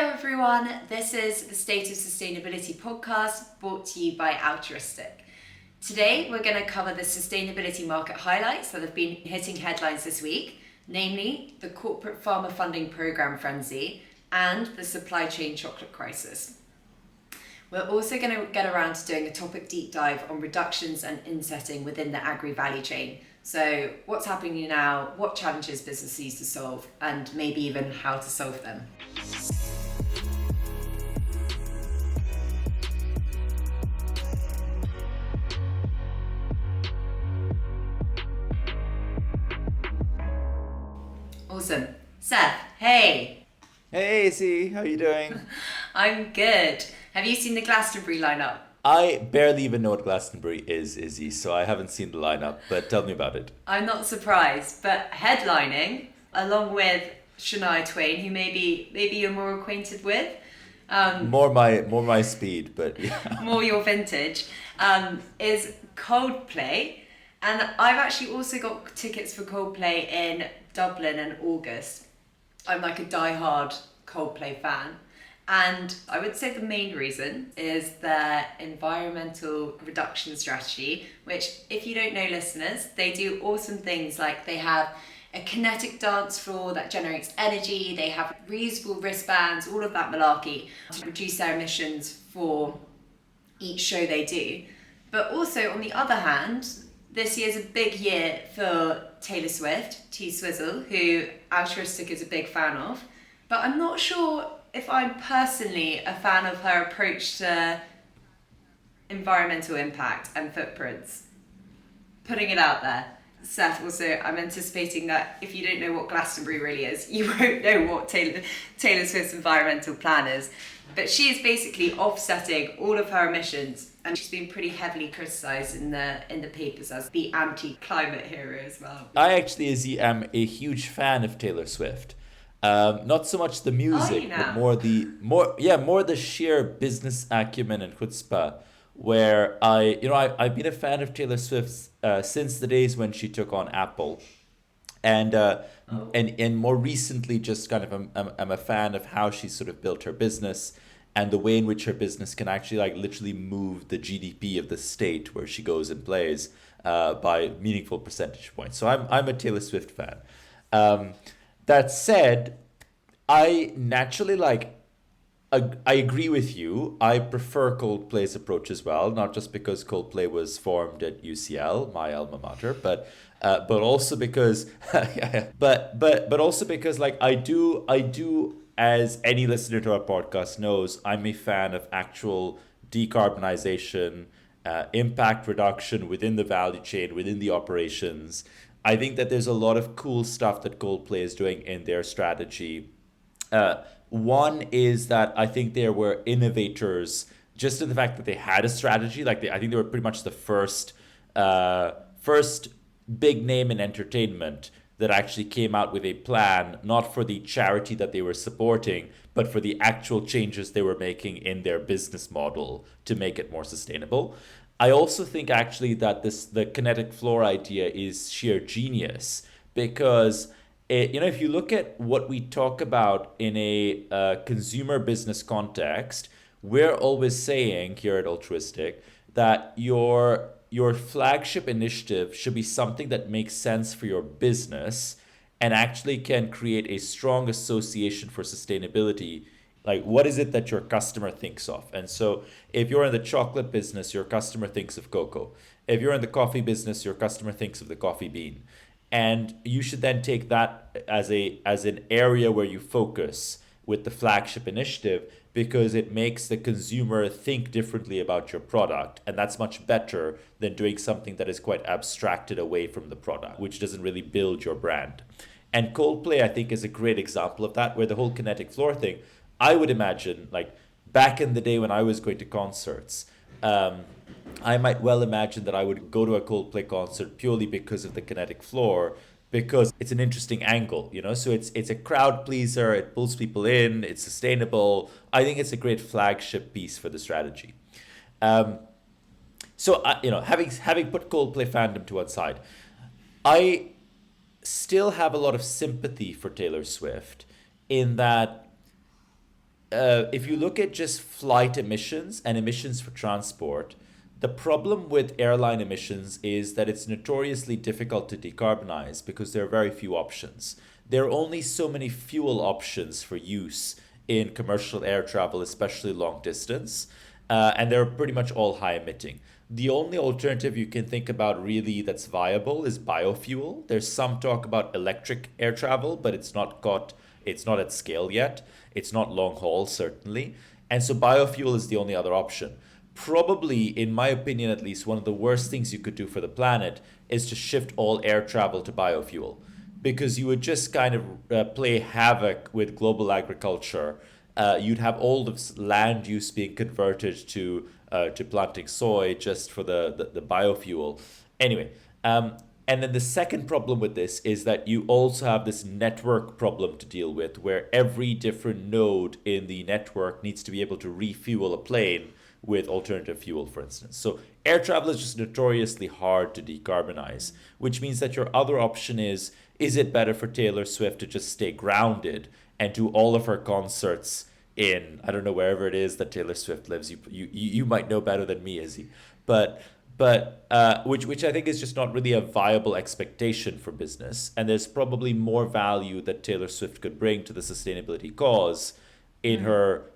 everyone, this is the State of Sustainability podcast brought to you by Altruistic. Today we're going to cover the sustainability market highlights that have been hitting headlines this week, namely the corporate farmer funding program frenzy and the supply chain chocolate crisis. We're also going to get around to doing a topic deep dive on reductions and insetting within the agri-value chain. So what's happening now, what challenges business needs to solve, and maybe even how to solve them. Awesome. Seth, hey. Hey, Z, how you doing? I'm good. Have you seen the Glastonbury lineup? I barely even know what Glastonbury is, Izzy, so I haven't seen the lineup, but tell me about it. I'm not surprised, but headlining, along with Shania Twain, who maybe you're more acquainted with. More my speed, but yeah. More your vintage, is Coldplay. And I've actually also got tickets for Coldplay in Dublin in August. I'm like a die-hard Coldplay fan. And I would say the main reason is their environmental reduction strategy, which, if you don't know, listeners, they do awesome things like they have a kinetic dance floor that generates energy, they have reusable wristbands, all of that malarkey to reduce their emissions for each show they do. But also, on the other hand, this year's a big year for Taylor Swift, T-Swizzle, who Altruistic is a big fan of. But I'm not sure if I'm personally a fan of her approach to environmental impact and footprints. Putting it out there. Seth, also, I'm anticipating that if you don't know what Glastonbury really is, you won't know what Taylor Swift's environmental plan is. But she is basically offsetting all of her emissions, and she's been pretty heavily criticised in the papers as the anti-climate hero as well. I actually, Izzy, am a huge fan of Taylor Swift. Not so much the music, but more the sheer business acumen and chutzpah. Where I've been a fan of Taylor Swift since the days when she took on Apple, and more recently, just kind of I'm a fan of how she sort of built her business and the way in which her business can actually literally move the GDP of the state where she goes and plays by meaningful percentage points. So I'm a Taylor Swift fan. That said, I naturally I agree with you. I prefer Coldplay's approach as well, not just because Coldplay was formed at UCL, my alma mater, but also because but also because I do, as any listener to our podcast knows, I'm a fan of actual decarbonization, impact reduction within the value chain, within the operations. I think that there's a lot of cool stuff that Coldplay is doing in their strategy. One is that I think there were innovators just in the fact that they had a strategy. I think they were pretty much the first big name in entertainment that actually came out with a plan, not for the charity that they were supporting, but for the actual changes they were making in their business model to make it more sustainable. I also think actually that the kinetic floor idea is sheer genius because if you look at what we talk about in a consumer business context, we're always saying here at Altruistic that your flagship initiative should be something that makes sense for your business and actually can create a strong association for sustainability. What is it that your customer thinks of? And so if you're in the chocolate business, your customer thinks of cocoa. If you're in the coffee business, your customer thinks of the coffee bean. And you should then take that as an area where you focus with the flagship initiative because it makes the consumer think differently about your product. And that's much better than doing something that is quite abstracted away from the product, which doesn't really build your brand. And Coldplay, I think, is a great example of that, where the whole kinetic floor thing, I would imagine, back in the day when I was going to concerts, I might well imagine that I would go to a Coldplay concert purely because of the kinetic floor, because it's an interesting angle, So it's a crowd pleaser, it pulls people in, it's sustainable. I think it's a great flagship piece for the strategy. So having put Coldplay fandom to one side, I still have a lot of sympathy for Taylor Swift in that if you look at just flight emissions and emissions for transport, the problem with airline emissions is that it's notoriously difficult to decarbonize because there are very few options. There are only so many fuel options for use in commercial air travel, especially long distance, and they're pretty much all high emitting. The only alternative you can think about really that's viable is biofuel. There's some talk about electric air travel, but it's not at scale yet. It's not long haul, certainly. And so biofuel is the only other option. Probably, in my opinion at least, one of the worst things you could do for the planet is to shift all air travel to biofuel, because you would just kind of play havoc with global agriculture. You'd have all of land use being converted to planting soy just for the biofuel. Anyway, and then the second problem with this is that you also have this network problem to deal with, where every different node in the network needs to be able to refuel a plane with alternative fuel, for instance. So air travel is just notoriously hard to decarbonize, which means that your other option is it better for Taylor Swift to just stay grounded and do all of her concerts in, I don't know, wherever it is that Taylor Swift lives? You might know better than me, Izzy. But which I think is just not really a viable expectation for business. And there's probably more value that Taylor Swift could bring to the sustainability cause in her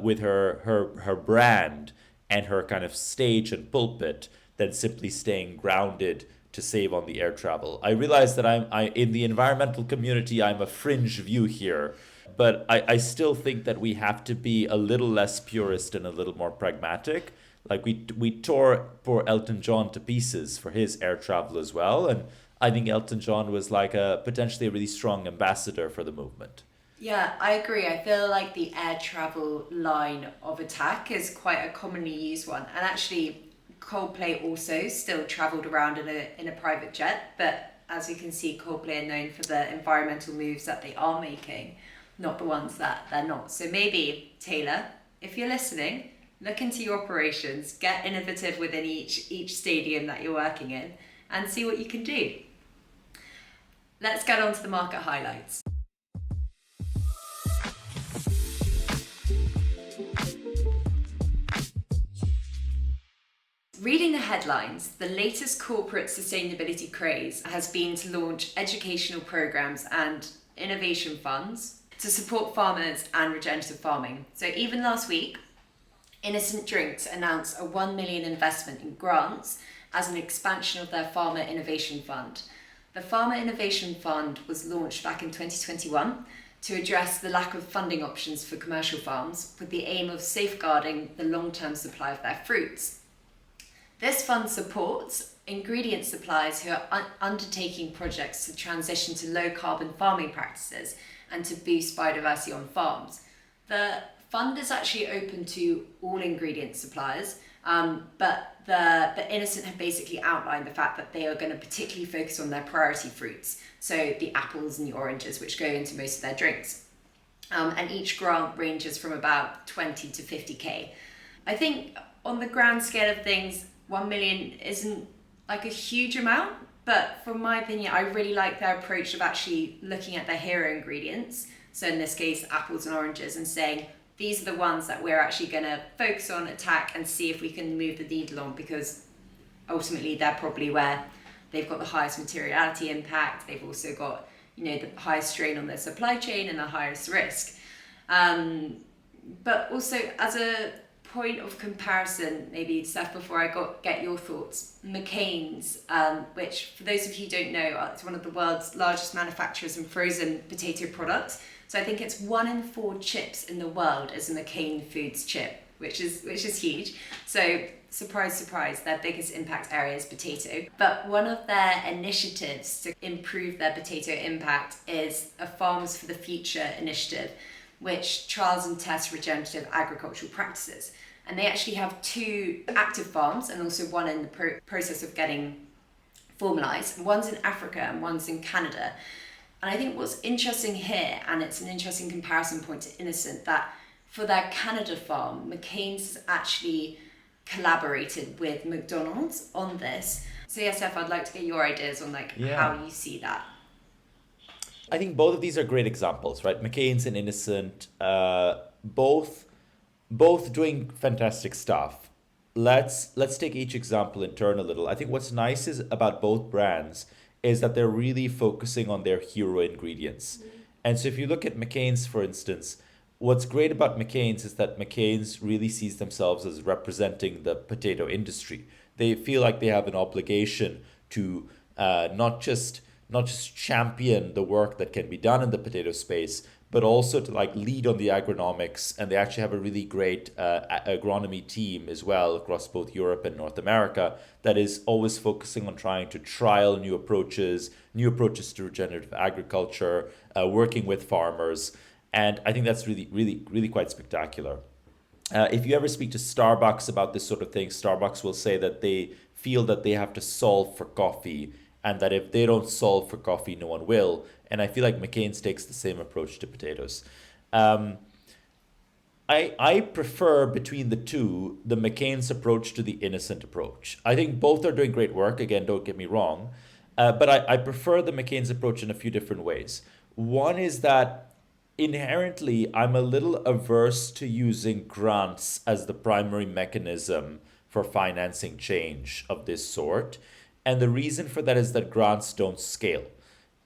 with her brand and her kind of stage and pulpit than simply staying grounded to save on the air travel. I realize that I in the environmental community, I'm a fringe view here, but I still think that we have to be a little less purist and a little more pragmatic. Like we tore poor Elton John to pieces for his air travel as well, and I think Elton John was like a potentially a really strong ambassador for the movement. Yeah, I agree. I feel like the air travel line of attack is quite a commonly used one. And actually, Coldplay also still travelled around in a private jet. But as you can see, Coldplay are known for the environmental moves that they are making, not the ones that they're not. So maybe, Taylor, if you're listening, look into your operations, get innovative within each stadium that you're working in, and see what you can do. Let's get on to the market highlights. Reading the headlines, the latest corporate sustainability craze has been to launch educational programs and innovation funds to support farmers and regenerative farming. So even last week, Innocent Drinks announced a 1 million investment in grants as an expansion of their Farmer Innovation Fund. The Farmer Innovation Fund was launched back in 2021 to address the lack of funding options for commercial farms with the aim of safeguarding the long-term supply of their fruits. This fund supports ingredient suppliers who are undertaking projects to transition to low-carbon farming practices and to boost biodiversity on farms. The fund is actually open to all ingredient suppliers, but the Innocent have basically outlined the fact that they are going to particularly focus on their priority fruits, so the apples and the oranges, which go into most of their drinks. And each grant ranges from about 20 to 50k. I think on the grand scale of things, 1 million isn't like a huge amount, but from my opinion, I really like their approach of actually looking at their hero ingredients. So in this case, apples and oranges, and saying, these are the ones that we're actually going to focus on, attack, and see if we can move the needle on, because ultimately they're probably where they've got the highest materiality impact. They've also got, the highest strain on their supply chain and the highest risk. But also as a point of comparison, maybe Steph, before I get your thoughts, McCain's, which for those of you who don't know, it's one of the world's largest manufacturers in frozen potato products. So I think it's 1 in 4 chips in the world is a McCain Foods chip, which is huge. So surprise, surprise, their biggest impact area is potato. But one of their initiatives to improve their potato impact is a Farms for the Future initiative, which trials and tests regenerative agricultural practices. And they actually have 2 active farms and also one in the process of getting formalised. One's in Africa and one's in Canada. And I think what's interesting here, and it's an interesting comparison point to Innocent, that for their Canada farm, McCain's actually collaborated with McDonald's on this. So yes, Steph, I'd like to get your ideas on how you see that. I think both of these are great examples, right? McCain's and Innocent both doing fantastic stuff. Let's take each example in turn a little. I think what's nice is about both brands is that they're really focusing on their hero ingredients. And so if you look at McCain's, for instance, what's great about McCain's is that McCain's really sees themselves as representing the potato industry. They feel like they have an obligation to not just champion the work that can be done in the potato space, but also to like lead on the agronomics. And they actually have a really great agronomy team as well across both Europe and North America that is always focusing on trying to trial new approaches to regenerative agriculture, working with farmers. And I think that's really, really, really quite spectacular. If you ever speak to Starbucks about this sort of thing, Starbucks will say that they feel that they have to solve for coffee, and that if they don't solve for coffee, no one will. And I feel like McCain's takes the same approach to potatoes. Um, I prefer between the two the McCain's approach to the Innocent approach. I think both are doing great work. Again, don't get me wrong, but I prefer the McCain's approach in a few different ways. One is that inherently I'm a little averse to using grants as the primary mechanism for financing change of this sort. And the reason for that is that grants don't scale.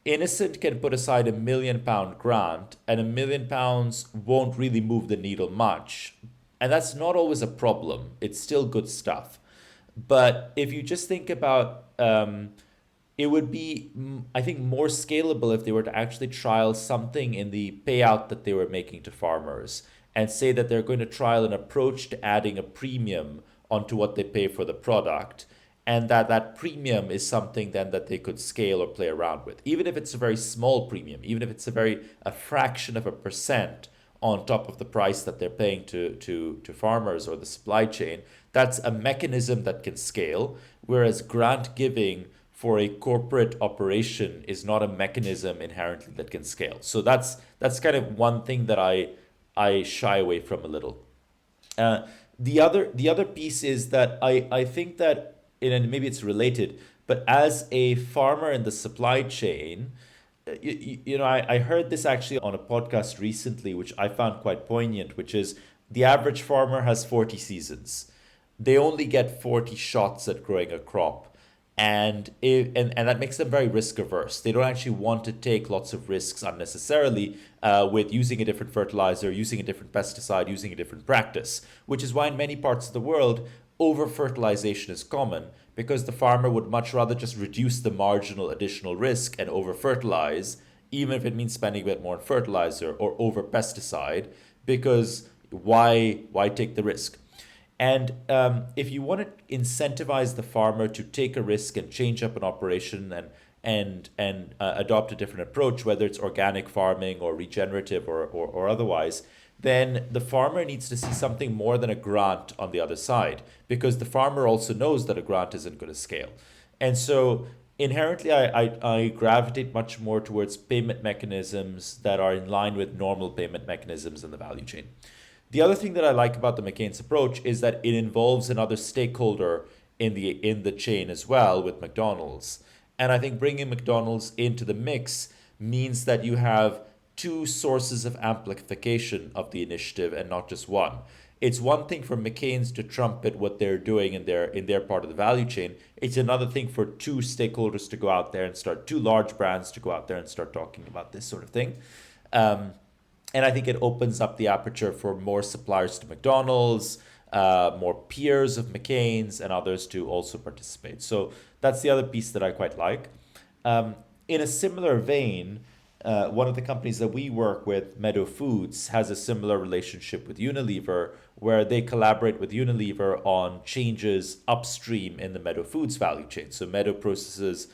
Innocent can put aside £1 million grant, and £1 million won't really move the needle much. And that's not always a problem. It's still good stuff. But if you just think about it would be, I think, more scalable if they were to actually trial something in the payout that they were making to farmers and say that they're going to trial an approach to adding a premium onto what they pay for the product, and that premium is something then that they could scale or play around with, even if it's a very small premium, even if it's a fraction of a percent on top of the price that they're paying to farmers or the supply chain. That's a mechanism that can scale, whereas grant giving for a corporate operation is not a mechanism inherently that can scale. So that's kind of one thing that I shy away from a little. The other piece is that I think that, and maybe it's related, but as a farmer in the supply chain, I heard this actually on a podcast recently, which I found quite poignant, which is the average farmer has 40 seasons. They only get 40 shots at growing a crop. And that makes them very risk averse. They don't actually want to take lots of risks unnecessarily with using a different fertilizer, using a different pesticide, using a different practice, which is why in many parts of the world, over fertilization is common, because the farmer would much rather just reduce the marginal additional risk and over fertilize, even if it means spending a bit more on fertilizer, or over pesticide, because why take the risk? And if you want to incentivize the farmer to take a risk and change up an operation and adopt a different approach, whether it's organic farming or regenerative or otherwise, then the farmer needs to see something more than a grant on the other side, because the farmer also knows that a grant isn't going to scale. And so inherently, I gravitate much more towards payment mechanisms that are in line with normal payment mechanisms in the value chain. The other thing that I like about the McCain's approach is that it involves another stakeholder in the chain as well, with McDonald's. And I think bringing McDonald's into the mix means that you have two sources of amplification of the initiative and not just one. It's one thing for McCain's to trumpet what they're doing in their part of the value chain. It's another thing for two stakeholders to go out there and start, two large brands to go out there and start talking about this sort of thing. And I think it opens up the aperture for more suppliers to McDonald's, more peers of McCain's, and others to also participate. So that's the other piece that I quite like. In a similar vein, one of the companies that we work with, Meadow Foods, has a similar relationship with Unilever, where they collaborate with Unilever on changes upstream in the Meadow Foods value chain. So Meadow processes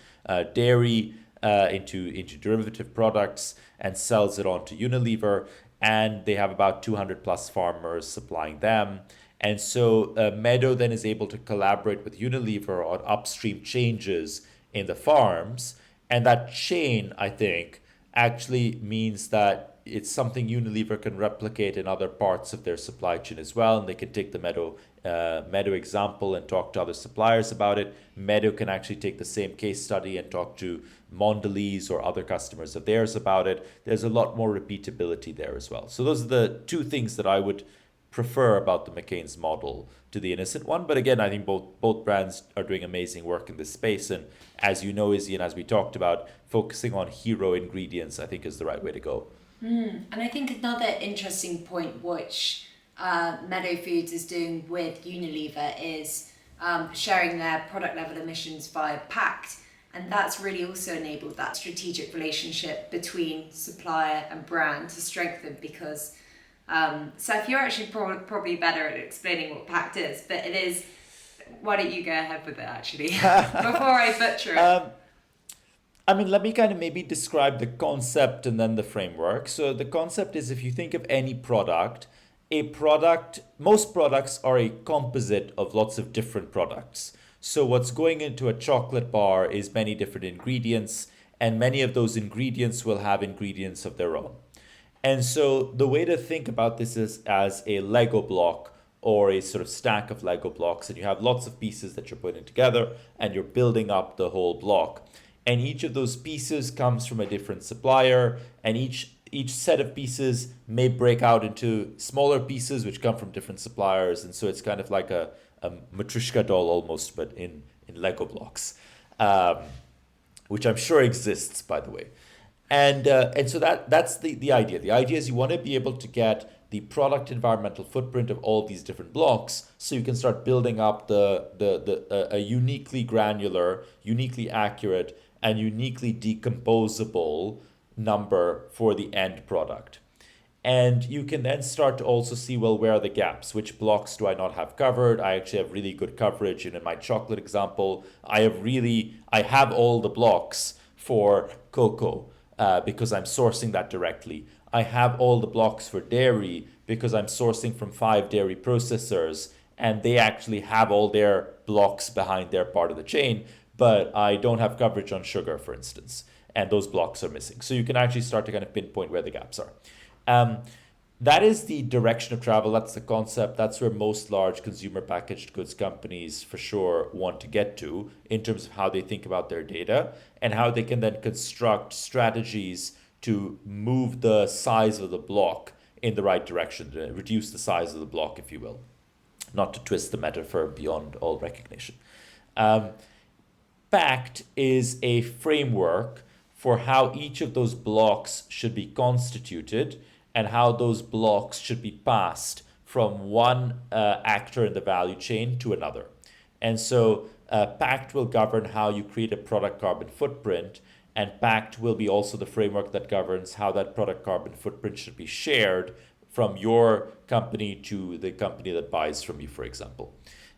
dairy into derivative products and sells it on to Unilever, and they have about 200 plus farmers supplying them. And so Meadow then is able to collaborate with Unilever on upstream changes in the farms, and that chain, I think, actually means that it's something Unilever can replicate in other parts of their supply chain as well, and they can take the Meadow example and talk to other suppliers about it. Meadow can actually take the same case study and talk to Mondelez or other customers of theirs about it. There's a lot more repeatability there as well. So those are the two things that I would prefer about the McCain's model to the Innocent one. But again, I think both brands are doing amazing work in this space. And as you know, Izzy, and as we talked about, focusing on hero ingredients, I think is the right way to go. And I think another interesting point which Meadow Foods is doing with Unilever is sharing their product level emissions via Pact. And that's really also enabled that strategic relationship between supplier and brand to strengthen, because Seth, you're actually probably better at explaining what Pact is, but it is, why don't you go ahead with it actually, before I butcher it. I mean, let me kind of maybe describe the concept and then the framework. So the concept is, if you think of any product, most products are a composite of lots of different products. So what's going into a chocolate bar is many different ingredients, and many of those ingredients will have ingredients of their own. And so the way to think about this is as a Lego block, or a sort of stack of Lego blocks, and you have lots of pieces that you're putting together and you're building up the whole block. And each of those pieces comes from a different supplier, and each set of pieces may break out into smaller pieces which come from different suppliers. And so it's kind of like a Matryoshka doll almost, but in Lego blocks, which I'm sure exists, by the way. And so that's the idea. The idea is you want to be able to get the product environmental footprint of all these different blocks, so you can start building up a uniquely granular, uniquely accurate, and uniquely decomposable number for the end product. And you can then start to also see, well, where are the gaps? Which blocks do I not have covered? I actually have really good coverage. And in my chocolate example, I have all the blocks for cocoa because I'm sourcing that directly. I have all the blocks for dairy because I'm sourcing from 5 dairy processors, and they actually have all their blocks behind their part of the chain, but I don't have coverage on sugar, for instance, and those blocks are missing. So you can actually start to kind of pinpoint where the gaps are. That is the direction of travel. That's the concept. That's where most large consumer packaged goods companies for sure want to get to in terms of how they think about their data and how they can then construct strategies to move the size of the block in the right direction, to reduce the size of the block, if you will, not to twist the metaphor beyond all recognition. Pact is a framework for how each of those blocks should be constituted and how those blocks should be passed from one actor in the value chain to another. And so Pact will govern how you create a product carbon footprint, and Pact will be also the framework that governs how that product carbon footprint should be shared from your company to the company that buys from you, for example.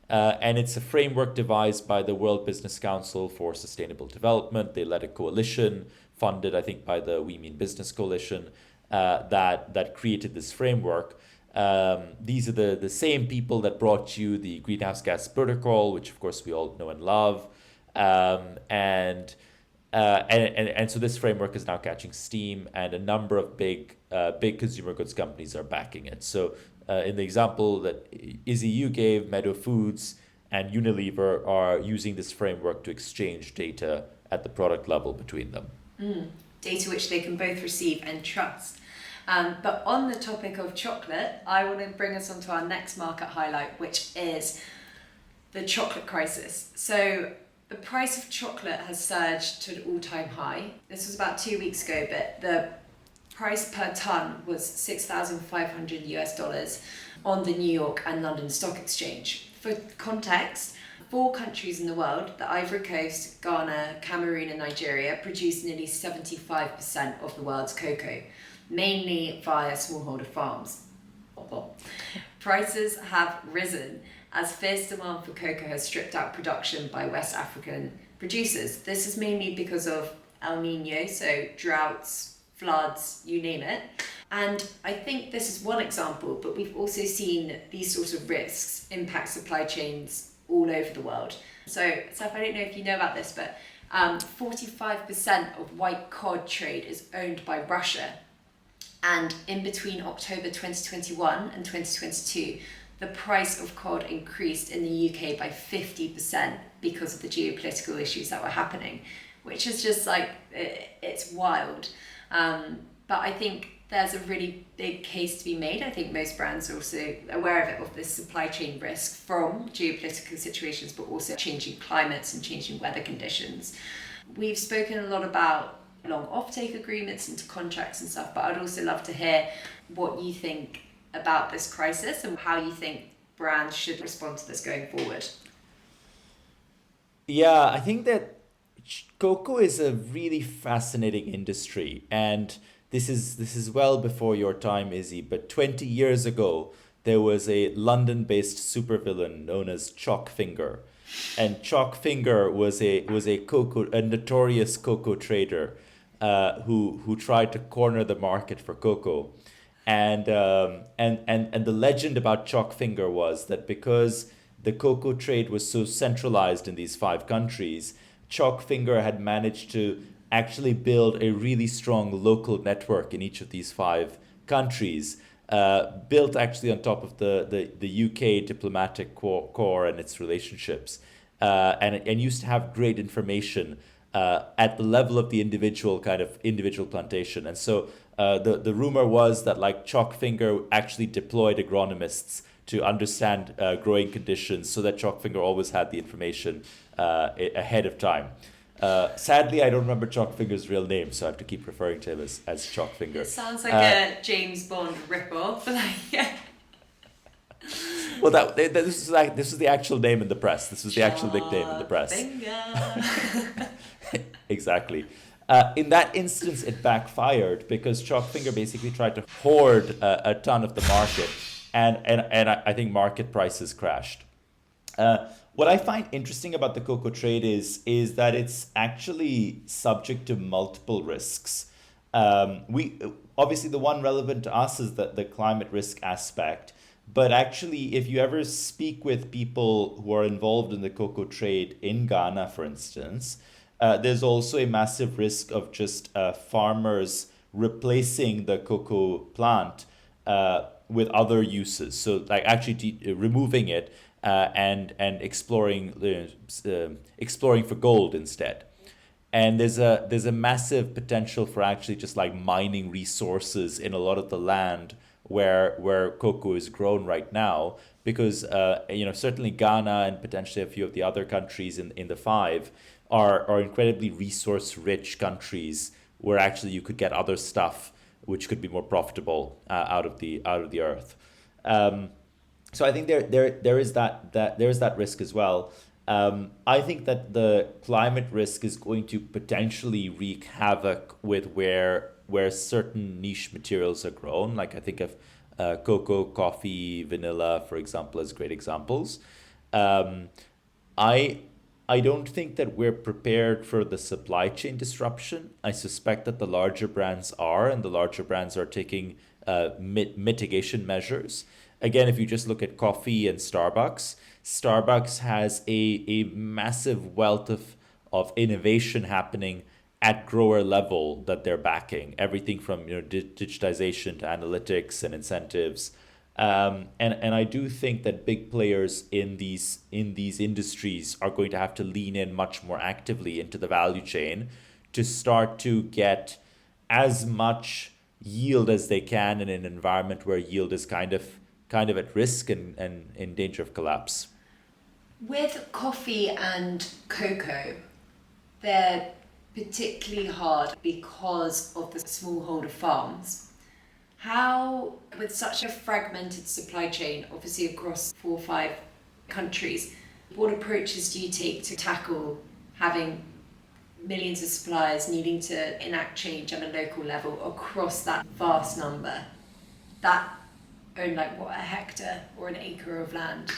And it's a framework devised by the World Business Council for Sustainable Development. They led a coalition funded, I think, by the We Mean Business Coalition that created this framework. These are the same people that brought you the Greenhouse Gas Protocol, which of course we all know and love. And so this framework is now catching steam, and a number of big consumer goods companies are backing it. So in the example that Izzy you gave, Meadow Foods and Unilever are using this framework to exchange data at the product level between them. Data which they can both receive and trust. But on the topic of chocolate, I want to bring us on to our next market highlight, which is the chocolate crisis. So the price of chocolate has surged to an all-time high. This was about 2 weeks ago, but the price per ton was $6,500 on the New York and London Stock Exchange. For context, 4 countries in the world, the Ivory Coast, Ghana, Cameroon and Nigeria, produce nearly 75% of the world's cocoa, mainly via smallholder farms. Prices have risen as fierce demand for cocoa has stripped out production by West African producers. This is mainly because of El Nino, so droughts, floods, you name it. And I think this is one example, but we've also seen these sorts of risks impact supply chains all over the world. So, Seth, I don't know if you know about this, but 45% of white cod trade is owned by Russia. And in between October 2021 and 2022, the price of cod increased in the UK by 50% because of the geopolitical issues that were happening, which is just like, it's wild. But I think there's a really big case to be made. I think most brands are also aware of it, of this supply chain risk from geopolitical situations, but also changing climates and changing weather conditions. We've spoken a lot about long offtake agreements into contracts and stuff, but I'd also love to hear what you think about this crisis and how you think brands should respond to this going forward. Yeah, I think that cocoa is a really fascinating industry, and this is well before your time, Izzy. But 20 years ago, there was a London-based supervillain known as Chalkfinger, and Chalkfinger was a notorious cocoa trader, who tried to corner the market for cocoa. And the legend about Chalkfinger was that because the cocoa trade was so centralized in these five countries, Chalkfinger had managed to actually build a really strong local network in each of these five countries, built actually on top of the UK diplomatic core and its relationships, and used to have great information at the level of the individual plantation. And so the rumor was that like Chalkfinger actually deployed agronomists to understand growing conditions, so that Chalkfinger always had the information ahead of time. Sadly, I don't remember Chalkfinger's real name, so I have to keep referring to him as Chalkfinger. It sounds like a James Bond ripoff. Well, this was the actual name in the press. This was the actual nickname in the press. Exactly. In that instance, it backfired because Chalkfinger basically tried to hoard a ton of the market, and I think market prices crashed. What I find interesting about the cocoa trade is that it's actually subject to multiple risks. We obviously, the one relevant to us is the climate risk aspect. But actually, if you ever speak with people who are involved in the cocoa trade in Ghana, for instance, there's also a massive risk of just farmers replacing the cocoa plant with other uses. So, like actually removing it and exploring for gold instead. And there's a massive potential for actually just like mining resources in a lot of the land where cocoa is grown right now, because certainly Ghana and potentially a few of the other countries in the five are incredibly resource rich countries where actually you could get other stuff which could be more profitable out of the earth. So I think there is that risk as well. I think that the climate risk is going to potentially wreak havoc with where certain niche materials are grown. Like I think of cocoa, coffee, vanilla, for example, as great examples. I don't think that we're prepared for the supply chain disruption. I suspect that the larger brands are, and the larger brands are taking mitigation measures. Again, if you just look at coffee and Starbucks has a massive wealth of innovation happening at grower level that they're backing. Everything from digitization to analytics and incentives. And I do think that big players in these industries are going to have to lean in much more actively into the value chain to start to get as much yield as they can in an environment where yield is kind of at risk and in danger of collapse. With coffee and cocoa, they're particularly hard because of the smallholder farms. How, with such a fragmented supply chain, obviously across 4 or 5 countries, what approaches do you take to tackle having millions of suppliers needing to enact change at a local level across that vast number that own a hectare or an acre of land?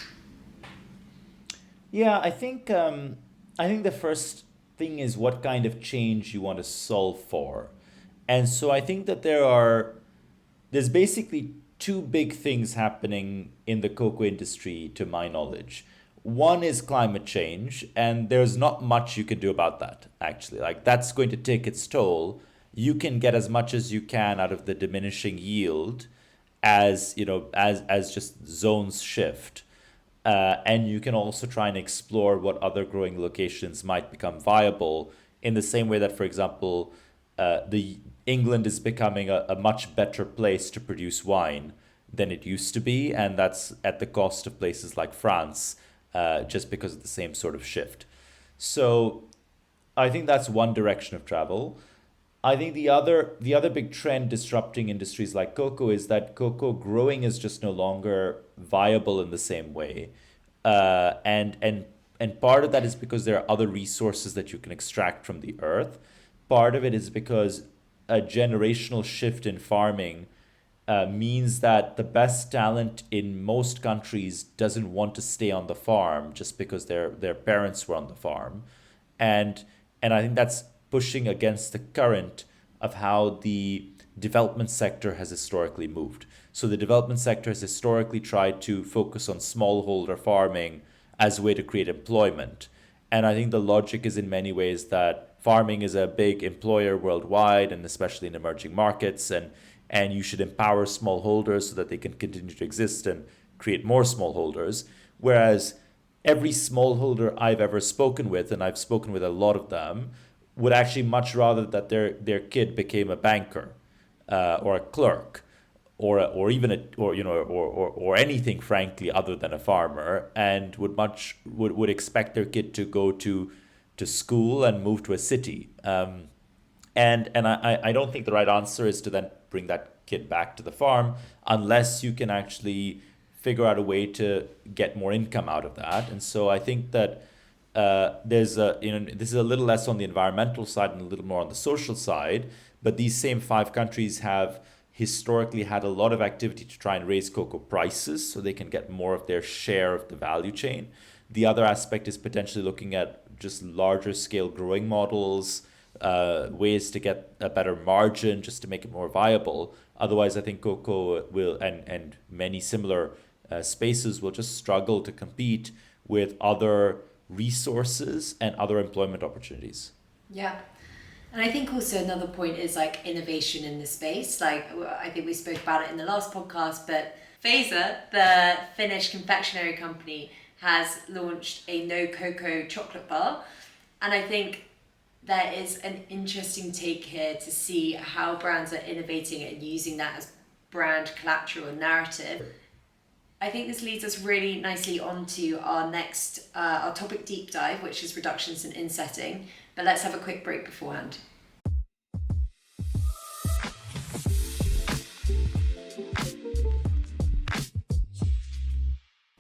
Yeah, I think the first thing is what kind of change you want to solve for. And so I think that there's basically 2 big things happening in the cocoa industry to my knowledge. One is climate change, and there's not much you can do about that, actually. Like, that's going to take its toll. you can get as much as you can out of the diminishing yield as as just zones shift. And you can also try and explore what other growing locations might become viable in the same way that, for example, the England is becoming a much better place to produce wine than it used to be, and that's at the cost of places like France, just because of the same sort of shift. So I think that's one direction of travel. I think the other big trend disrupting industries like cocoa is that cocoa growing is just no longer viable in the same way, and part of that is because there are other resources that you can extract from the earth. Part of it is because a generational shift in farming means that the best talent in most countries doesn't want to stay on the farm just because their parents were on the farm, and I think that's pushing against the current of how the development sector has historically moved. So the development sector has historically tried to focus on smallholder farming as a way to create employment. And I think the logic is in many ways that farming is a big employer worldwide and especially in emerging markets, and you should empower smallholders so that they can continue to exist and create more smallholders. Whereas every smallholder I've ever spoken with, and I've spoken with a lot of them, would actually much rather that their kid became a banker, or a clerk, or even or anything frankly other than a farmer, and would expect their kid to go to school and move to a city. And I don't think the right answer is to then bring that kid back to the farm unless you can actually figure out a way to get more income out of that. And so I think that there's this is a little less on the environmental side and a little more on the social side, but these same five countries have historically had a lot of activity to try and raise cocoa prices so they can get more of their share of the value chain. The other aspect is potentially looking at just larger scale growing models, ways to get a better margin just to make it more viable. Otherwise, I think cocoa will, and many similar spaces will just struggle to compete with other resources and other employment opportunities. Yeah. And I think also another point is like innovation in the space. Like I think we spoke about it in the last podcast, but Fazer, the Finnish confectionery company, has launched a no cocoa chocolate bar. And I think there is an interesting take here to see how brands are innovating and using that as brand collateral and narrative. I think this leads us really nicely onto our next, our topic deep dive, which is reductions in insetting. But let's have a quick break beforehand.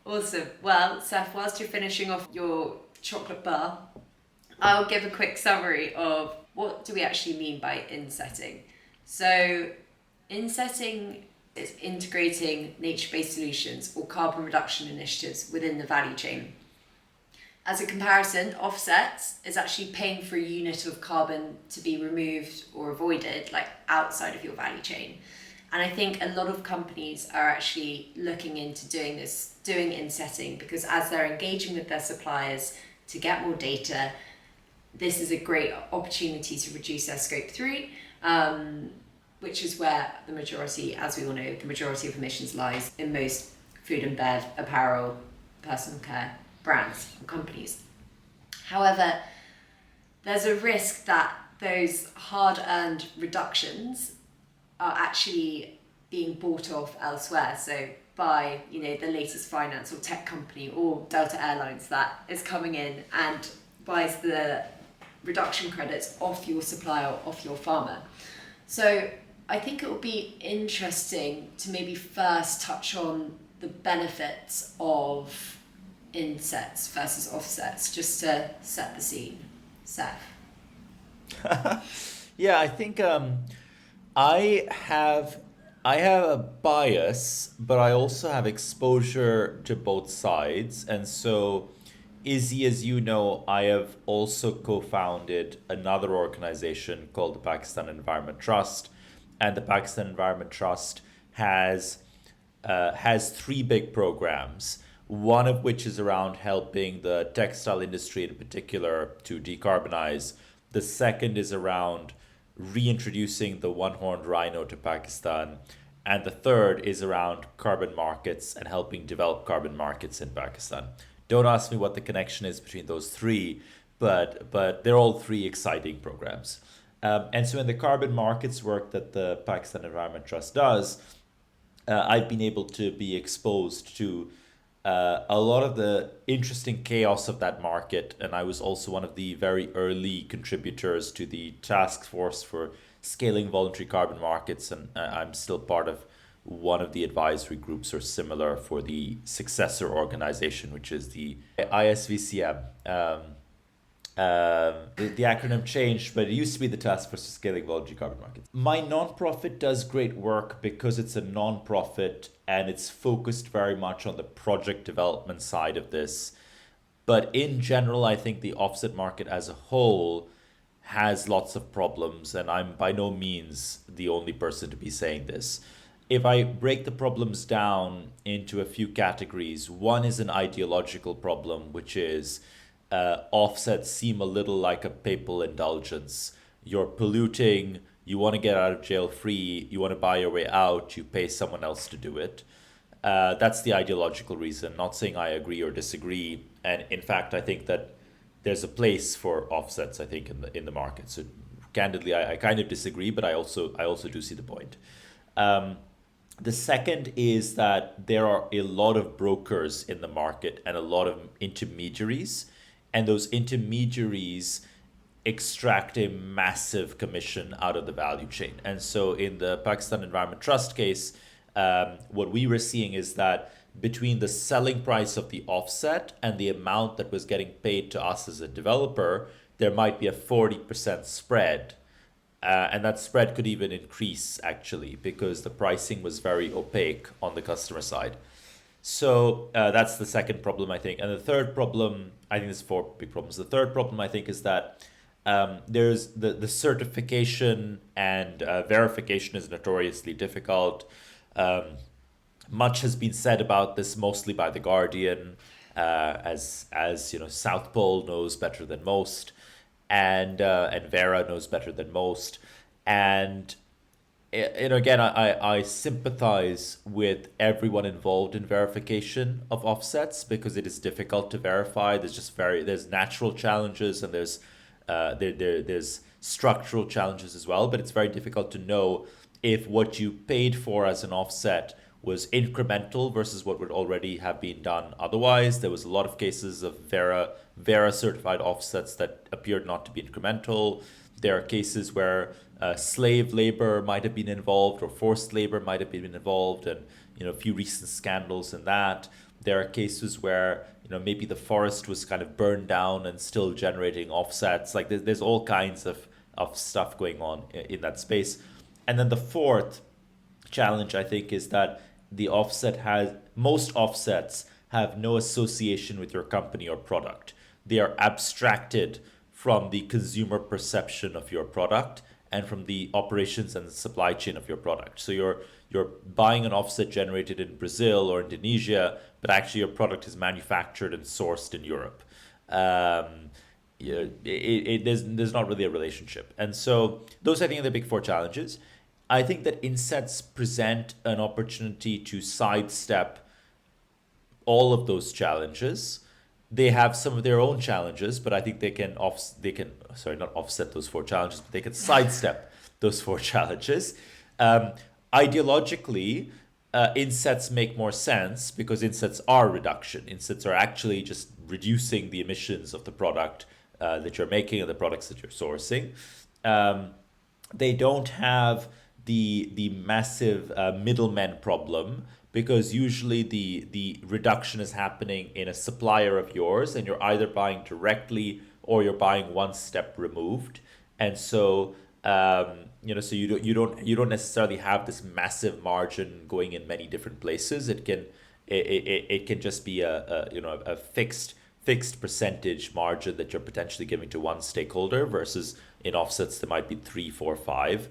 Awesome. Well, Seth, whilst you're finishing off your chocolate bar, I'll give a quick summary of what do we actually mean by insetting. So, insetting is integrating nature-based solutions or carbon reduction initiatives within the value chain. As a comparison, offsets is actually paying for a unit of carbon to be removed or avoided, like outside of your value chain. And I think a lot of companies are actually looking into doing insetting, because as they're engaging with their suppliers to get more data, this is a great opportunity to reduce their scope 3, which is where the majority, as we all know, the majority of emissions lies in most food and bev, apparel, personal care brands and companies. However, there's a risk that those hard-earned reductions are actually being bought off elsewhere. So by the latest finance or tech company or Delta Airlines that is coming in and buys the reduction credits off your supplier, off your farmer. So I think it will be interesting to maybe first touch on the benefits of insets versus offsets, just to set the scene. Seth? Yeah, I think I have a bias, but I also have exposure to both sides. And so, Izzy, as you know, I have also co-founded another organization called the Pakistan Environment Trust. And the Pakistan Environment Trust has three big programs, one of which is around helping the textile industry in particular to decarbonize. The second is around reintroducing the one-horned rhino to Pakistan. And the third is around carbon markets and helping develop carbon markets in Pakistan. Don't ask me what the connection is between those three, but they're all three exciting programs. And so in the carbon markets work that the Pakistan Environment Trust does, I've been able to be exposed to a lot of the interesting chaos of that market. And I was also one of the very early contributors to the task force for scaling voluntary carbon markets. And I'm still part of one of the advisory groups or similar for the successor organization, which is the ISVCM. The acronym changed, but it used to be the Task Force for Scaling Voluntary Carbon Markets. My nonprofit does great work because it's a nonprofit and it's focused very much on the project development side of this. But in general, I think the offset market as a whole has lots of problems, and I'm by no means the only person to be saying this. If I break the problems down into a few categories, one is an ideological problem, which is offsets seem a little like a papal indulgence. You're polluting, you want to get out of jail free, you want to buy your way out, you pay someone else to do it. That's the ideological reason. Not saying I agree or disagree. And in fact, I think that there's a place for offsets, I think, in the market. So candidly, I kind of disagree, but I also do see the point. The second is that there are a lot of brokers in the market and a lot of intermediaries, and those intermediaries extract a massive commission out of the value chain. And so in the Pakistan Environment Trust case, what we were seeing is that between the selling price of the offset and the amount that was getting paid to us as a developer, there might be a 40% spread. And that spread could even increase, actually, because the pricing was very opaque on the customer side. So that's the second problem, I think. And the third problem, I think there's four big problems. The third problem, I think, is that there's the certification and verification is notoriously difficult. Much has been said about this, mostly by The Guardian, as you know, South Pole knows better than most, and Vera knows better than most. And again, I sympathize with everyone involved in verification of offsets because it is difficult to verify. There's natural challenges and there's structural challenges as well, but it's very difficult to know if what you paid for as an offset was incremental versus what would already have been done otherwise. There was a lot of cases of Vera certified offsets that appeared not to be incremental. There are cases where slave labor might have been involved or forced labor might have been involved, and a few recent scandals in that. There are cases where maybe the forest was kind of burned down and still generating offsets. Like there's all kinds of stuff going on in that space. And then the fourth challenge, I think, is that most offsets have no association with your company or product. They are abstracted from the consumer perception of your product and from the operations and the supply chain of your product. So you're buying an offset generated in Brazil or Indonesia, but actually your product is manufactured and sourced in Europe. There's not really a relationship. And so those, I think, are the big four challenges. I think that insets present an opportunity to sidestep all of those challenges. They have some of their own challenges, but I think they can not offset those four challenges, but they can sidestep those four challenges. Ideologically, insets make more sense because insets are reduction. Insets are actually just reducing the emissions of the product that you're making and the products that you're sourcing. They don't have the massive middleman problem, because usually the reduction is happening in a supplier of yours and you're either buying directly or you're buying one step removed. And so so you don't necessarily have this massive margin going in many different places. It can just be a fixed percentage margin that you're potentially giving to one stakeholder, versus in offsets there might be 3, 4, 5.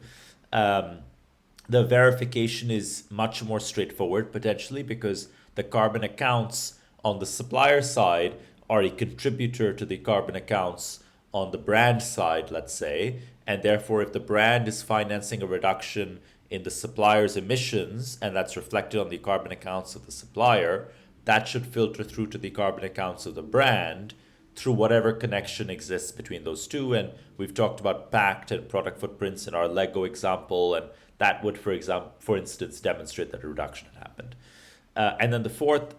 The verification is much more straightforward potentially, because the carbon accounts on the supplier side are a contributor to the carbon accounts on the brand side, let's say, and therefore if the brand is financing a reduction in the supplier's emissions and that's reflected on the carbon accounts of the supplier, that should filter through to the carbon accounts of the brand through whatever connection exists between those two. And we've talked about pact and product footprints in our Lego example, and that would, for instance, demonstrate that a reduction had happened. And then the fourth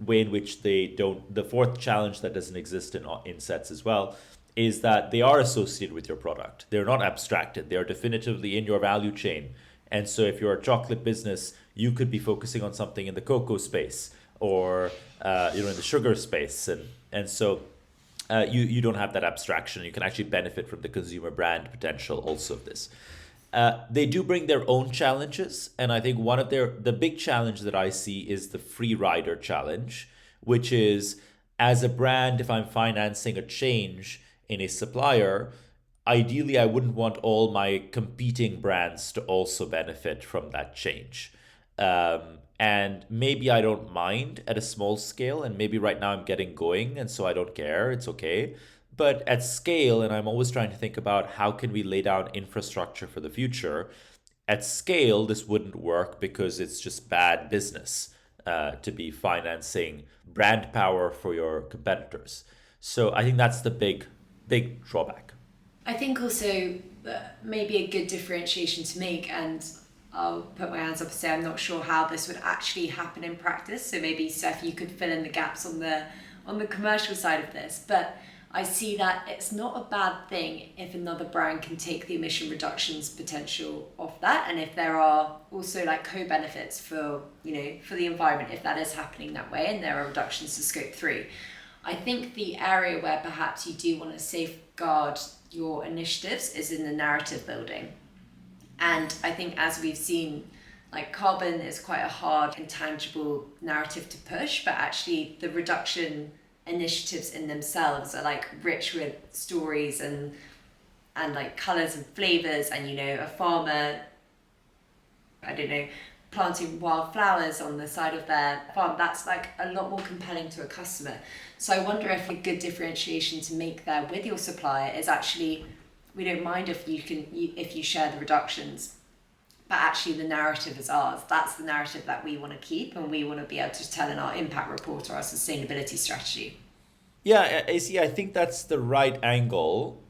way in which the fourth challenge that doesn't exist in insets as well is that they are associated with your product. They're not abstracted. They are definitively in your value chain. And so if you're a chocolate business, you could be focusing on something in the cocoa space or in the sugar space, and so you don't have that abstraction. You can actually benefit from the consumer brand potential also of this. They do bring their own challenges, and I think one of the big challenge that I see is the free rider challenge, which is, as a brand, if I'm financing a change in a supplier, ideally I wouldn't want all my competing brands to also benefit from that change. And maybe I don't mind at a small scale, and maybe right now I'm getting going, and so I don't care, it's okay. But at scale, and I'm always trying to think about how can we lay down infrastructure for the future. At scale, this wouldn't work because it's just bad business to be financing brand power for your competitors. So I think that's the big drawback. I think also maybe a good differentiation to make, and I'll put my hands up and say I'm not sure how this would actually happen in practice. So maybe, Steph, you could fill in the gaps on the commercial side of this. But I see that it's not a bad thing if another brand can take the emission reductions potential of that, and if there are also like co-benefits for the environment, if that is happening that way and there are reductions to scope 3. I think the area where perhaps you do want to safeguard your initiatives is in the narrative building. And I think, as we've seen, like, carbon is quite a hard, intangible narrative to push, but actually the reduction initiatives in themselves are like rich with stories and like colors and flavors, and a farmer, I don't know, planting wildflowers on the side of their farm, that's like a lot more compelling to a customer. So I wonder if a good differentiation to make there with your supplier is actually, we don't mind if you share the reductions, but actually the narrative is ours. That's the narrative that we want to keep, and we want to be able to tell in our impact report or our sustainability strategy. Yeah, I think that's the right angle.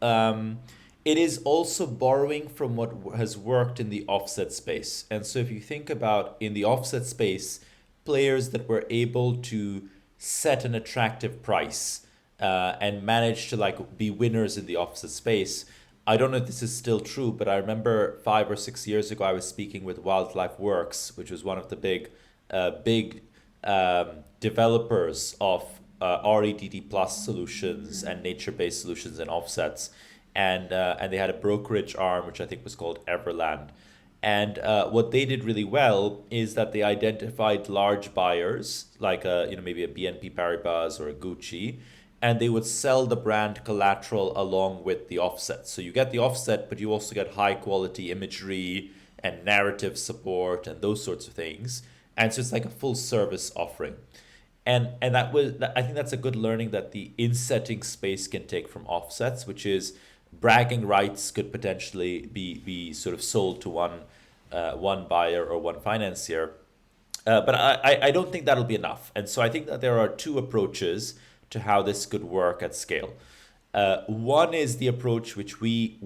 It is also borrowing from what has worked in the offset space. And so if you think about in the offset space, players that were able to set an attractive price and manage to be winners in the offset space. I don't know if this is still true, but I remember 5 or 6 years ago, I was speaking with Wildlife Works, which was one of the big developers of REDD plus solutions and nature-based solutions and offsets. And they had a brokerage arm, which I think was called Everland. And what they did really well is that they identified large buyers, like maybe a BNP Paribas or a Gucci, and they would sell the brand collateral along with the offset. So you get the offset, but you also get high quality imagery and narrative support and those sorts of things. And so it's like a full service offering. And I think that's a good learning that the insetting space can take from offsets, which is bragging rights could potentially be sort of sold to one buyer or one financier. But I don't think that'll be enough. And so I think that there are two approaches to how this could work at scale. One is the approach which we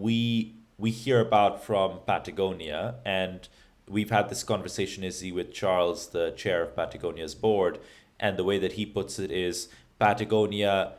hear about from Patagonia, and we've had this conversation, Izzy, with Charles, the chair of Patagonia's board, and the way that he puts it is Patagonia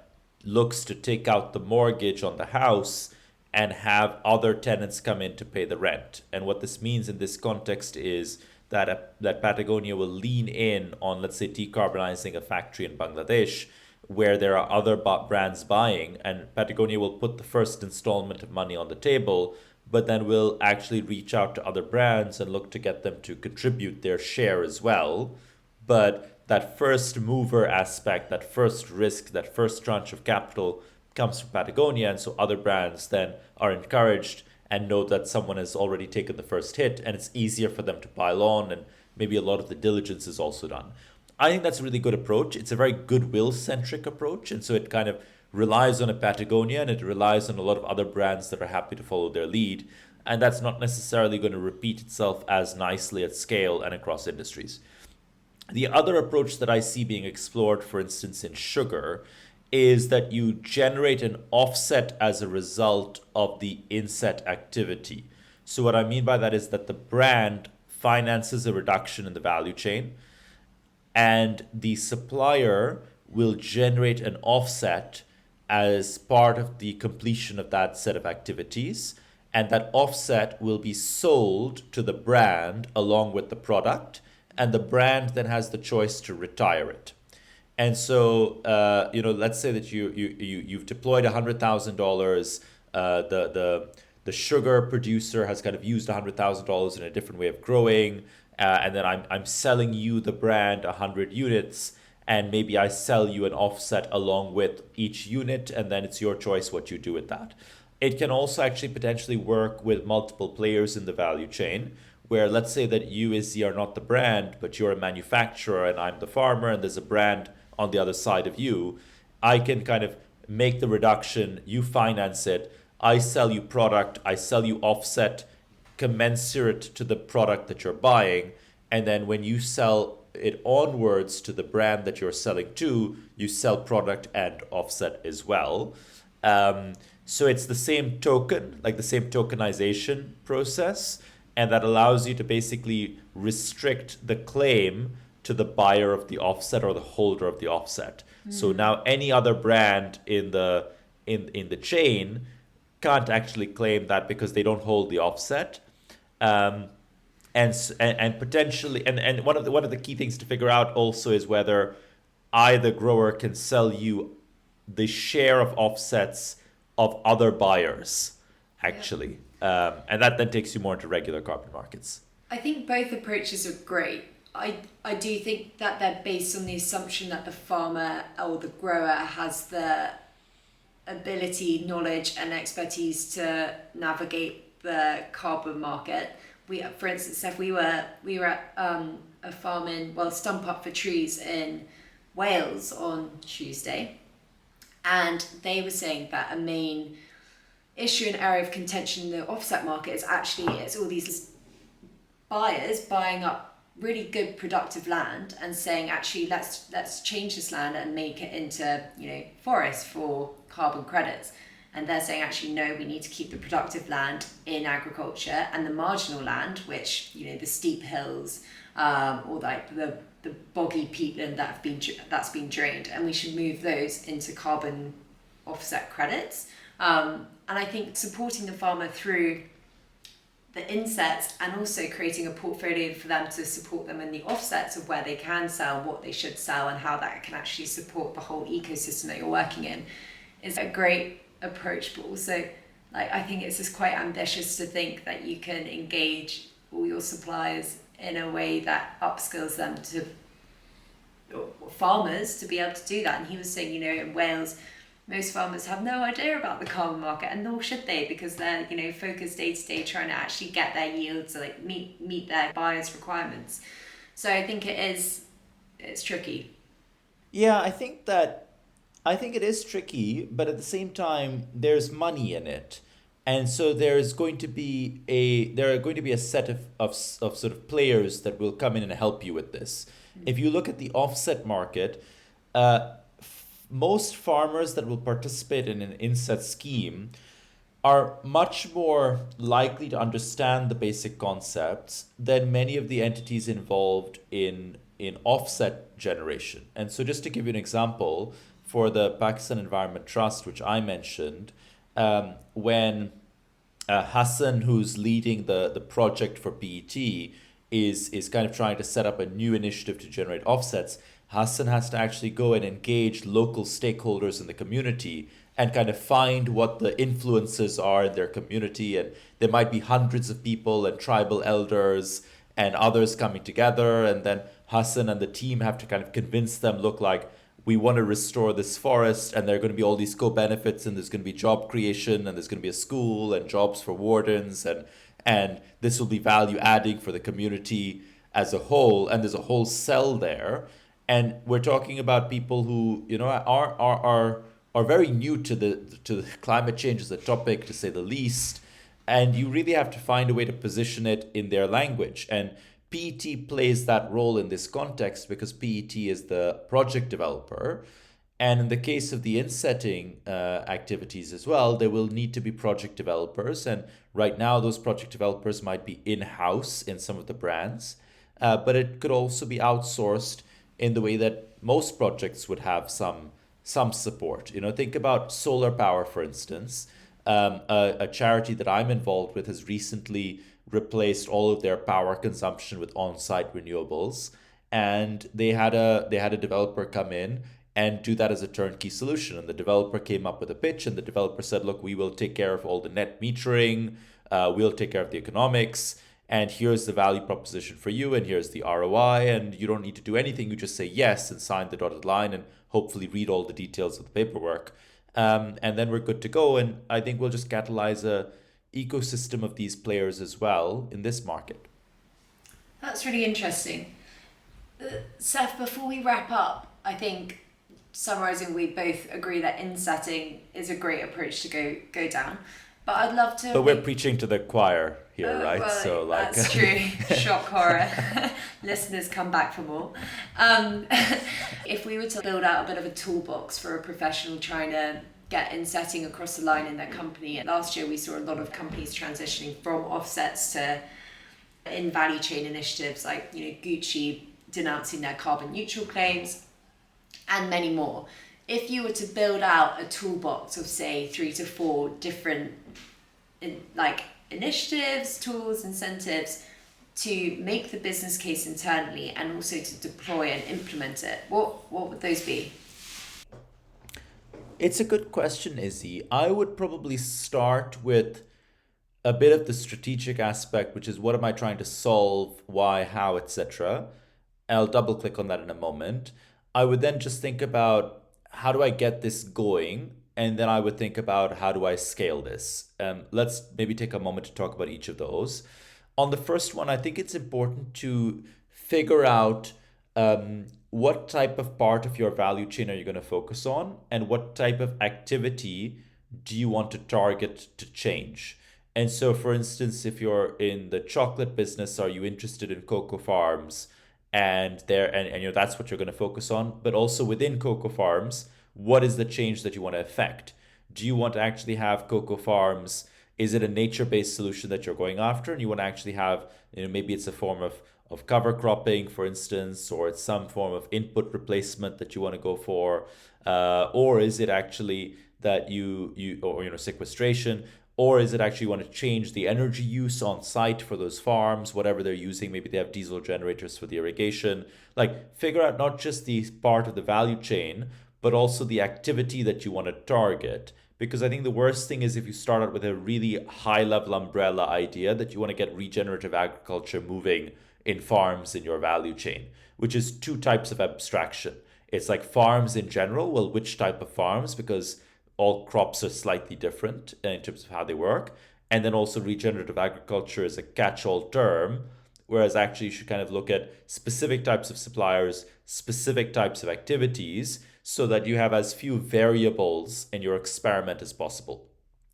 looks to take out the mortgage on the house and have other tenants come in to pay the rent. And what this means in this context is that Patagonia will lean in on, let's say, decarbonizing a factory in Bangladesh, where there are other brands buying, and Patagonia will put the first installment of money on the table, but then will actually reach out to other brands and look to get them to contribute their share as well. But that first mover aspect, that first risk, that first tranche of capital comes from Patagonia, and so other brands then are encouraged and know that someone has already taken the first hit, and it's easier for them to pile on, and maybe a lot of the diligence is also done. I think that's a really good approach. It's a very goodwill-centric approach, and so it kind of relies on a Patagonia, and it relies on a lot of other brands that are happy to follow their lead. And that's not necessarily going to repeat itself as nicely at scale and across industries. The other approach that I see being explored, for instance, in sugar, is that you generate an offset as a result of the inset activity. So, what I mean by that is that the brand finances a reduction in the value chain, and the supplier will generate an offset as part of the completion of that set of activities. And that offset will be sold to the brand along with the product, and the brand then has the choice to retire it. And so, let's say that you've deployed $100,000. The sugar producer has kind of used $100,000 in a different way of growing, and then I'm selling you the brand 100 units, and maybe I sell you an offset along with each unit, and then it's your choice what you do with that. It can also actually potentially work with multiple players in the value chain, where let's say that you, Izzy, are not the brand, but you're a manufacturer and I'm the farmer, and there's a brand on the other side of you. I can kind of make the reduction, you finance it, I sell you product, I sell you offset commensurate to the product that you're buying, and then when you sell it onwards to the brand that you're selling to, you sell product and offset as well. So it's the same token, like the same tokenization process, and that allows you to basically restrict the claim to the buyer of the offset or the holder of the offset. So now any other brand in the chain can't actually claim that because they don't hold the offset. And potentially, and one of the key things to figure out also is whether I, the grower, can sell you the share of offsets of other buyers, actually. And that then takes you more into regular carbon markets. I think both approaches are great. I do think that they're based on the assumption that the farmer or the grower has the ability, knowledge and expertise to navigate the carbon market. For instance, Steph, we were at a farm Stump Up for Trees in Wales on Tuesday, and they were saying that a main issue and area of contention in the offset market is actually it's all these buyers buying up really good productive land and saying, actually, let's change this land and make it into forest for carbon credits. And they're saying, actually, no, we need to keep the productive land in agriculture, and the marginal land, which the steep hills or like the boggy peatland that's been drained, and we should move those into carbon offset credits. And I think supporting the farmer through the insets and also creating a portfolio for them to support them in the offsets of where they can sell, what they should sell, and how that can actually support the whole ecosystem that you're working in is a great approach. But also, I think it's just quite ambitious to think that you can engage all your suppliers in a way that upskills them to farmers to be able to do that. And he was saying, in Wales, most farmers have no idea about the carbon market, and nor should they, because they're focused day to day trying to actually get their yields to meet their buyers' requirements. So I think it's tricky. Yeah, I think it is tricky, but at the same time, there's money in it, and so there are going to be a set of sort of players that will come in and help you with this. If you look at the offset market, most farmers that will participate in an inset scheme are much more likely to understand the basic concepts than many of the entities involved in offset generation. And so just to give you an example, for the Pakistan Environment Trust, which I mentioned, when Hassan, who's leading the project for PET, is kind of trying to set up a new initiative to generate offsets, Hassan has to actually go and engage local stakeholders in the community and kind of find what the influences are in their community. And there might be hundreds of people and tribal elders and others coming together. And then Hassan and the team have to kind of convince them, look, like, we want to restore this forest, and there are going to be all these co-benefits, and there's going to be job creation, and there's going to be a school and jobs for wardens, and this will be value adding for the community as a whole. And there's a whole cell there. And we're talking about people who, are are very new to the climate change as a topic, to say the least, and you really have to find a way to position it in their language. And PET plays that role in this context because PET is the project developer. And in the case of the insetting activities as well, there will need to be project developers. And right now, those project developers might be in-house in some of the brands, but it could also be outsourced in the way that most projects would have some support. You know, think about solar power, for instance. A charity that I'm involved with has recently replaced all of their power consumption with on-site renewables, and they had a developer come in and do that as a turnkey solution. And the developer came up with a pitch, and the developer said, "Look, we will take care of all the net metering, we'll take care of the economics." And here's the value proposition for you, and here's the ROI, and you don't need to do anything. You just say yes and sign the dotted line and hopefully read all the details of the paperwork. And then we're good to go. And I think we'll just catalyze a ecosystem of these players as well in this market. That's really interesting. Seth, before we wrap up, I think summarising, we both agree that insetting is a great approach to go down. But I'd love to. But we're preaching to the choir here, right? Well, So like that's true. Shock horror. Listeners, come back for more. If we were to build out a bit of a toolbox for a professional trying to get insetting across the line in their company, last year we saw a lot of companies transitioning from offsets to in value chain initiatives, like Gucci denouncing their carbon neutral claims, and many more. If you were to build out a toolbox of, say, 3 to 4 different initiatives, tools, incentives to make the business case internally and also to deploy and implement it, what would those be? it's a good question, Izzy. I would probably start with a bit of the strategic aspect, which is what am I trying to solve, why, how, etc. I'll double click on that in a moment. I would then just think about how do I get this going? And then I would think about how do I scale this? Let's maybe take a moment to talk about each of those. On the first one, I think it's important to figure out what type of part of your value chain are you going to focus on, and what type of activity do you want to target to change. And so, for instance, if you're in the chocolate business, are you interested in cocoa farms? And that's what you're going to focus on. But also within cocoa farms, what is the change that you want to affect? Do you want to actually have cocoa farms? Is it a nature-based solution that you're going after, and you want to actually have, maybe it's a form of cover cropping, for instance, or it's some form of input replacement that you want to go for, or is it actually that or sequestration, or is it actually you want to change the energy use on site for those farms, whatever they're using? Maybe they have diesel generators for the irrigation. Like, figure out not just the part of the value chain, but also the activity that you want to target. Because I think the worst thing is if you start out with a really high level umbrella idea that you want to get regenerative agriculture moving in farms in your value chain, which is two types of abstraction. It's like farms in general. Well, which type of farms? Because all crops are slightly different in terms of how they work. And then also regenerative agriculture is a catch-all term, whereas actually you should kind of look at specific types of suppliers, specific types of activities, so that you have as few variables in your experiment as possible.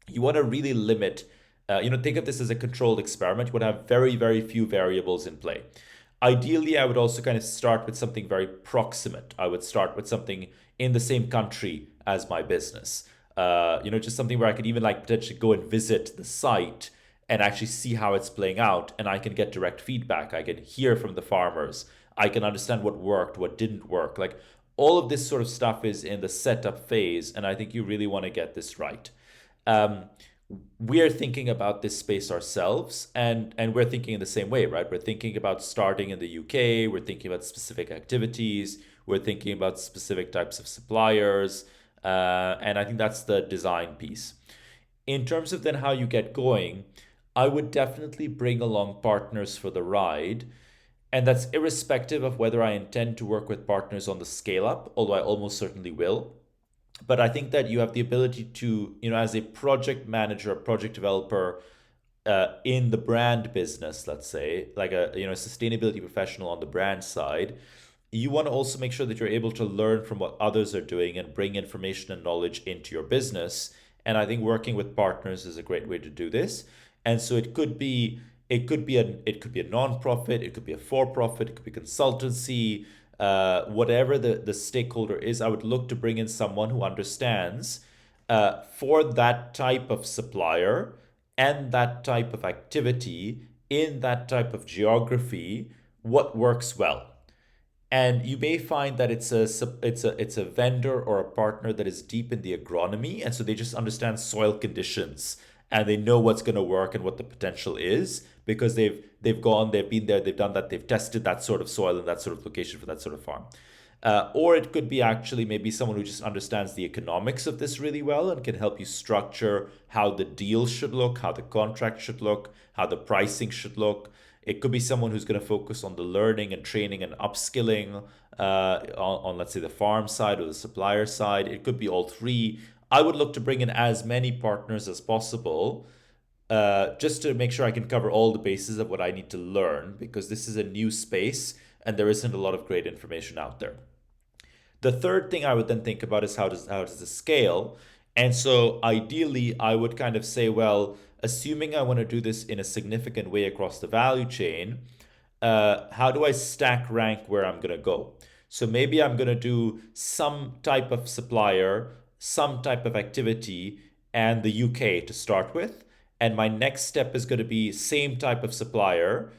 You want to really limit, think of this as a controlled experiment. You want to have very, very few variables in play. Ideally, I would also kind of start with something very proximate. I would start with something in the same country as my business. Just something where I could even potentially go and visit the site and actually see how it's playing out, and I can get direct feedback. I can hear from the farmers. I can understand what worked, what didn't work. Like, all of this sort of stuff is in the setup phase, and I think you really want to get this right. We're thinking about this space ourselves, and we're thinking in the same way, right? We're thinking about starting in the UK. We're thinking about specific activities. We're thinking about specific types of suppliers. And I think that's the design piece. In terms of then how you get going, I would definitely bring along partners for the ride. And that's irrespective of whether I intend to work with partners on the scale up, although I almost certainly will. But I think that you have the ability to, as a project manager, a project developer in the brand business, let's say, like a sustainability professional on the brand side, you want to also make sure that you're able to learn from what others are doing and bring information and knowledge into your business. And I think working with partners is a great way to do this. And so it could be a non-profit, it could be a for-profit, it could be consultancy, whatever the stakeholder is. I would look to bring in someone who understands for that type of supplier and that type of activity in that type of geography what works well. And you may find that it's a vendor or a partner that is deep in the agronomy, and so they just understand soil conditions and they know what's going to work and what the potential is because they've been there, they've done that, they've tested that sort of soil in that sort of location for that sort of farm. Or it could be actually maybe someone who just understands the economics of this really well and can help you structure how the deal should look, how the contract should look, how the pricing should look. It could be someone who's going to focus on the learning and training and upskilling on, let's say, the farm side or the supplier side. It could be all three. I would look to bring in as many partners as possible just to make sure I can cover all the bases of what I need to learn because this is a new space and there isn't a lot of great information out there. The third thing I would then think about is how does this scale? And so ideally, I would kind of say, well, assuming I want to do this in a significant way across the value chain, how do I stack rank where I'm going to go? So maybe I'm going to do some type of supplier, some type of activity, and the UK to start with. And my next step is going to be same type of supplier,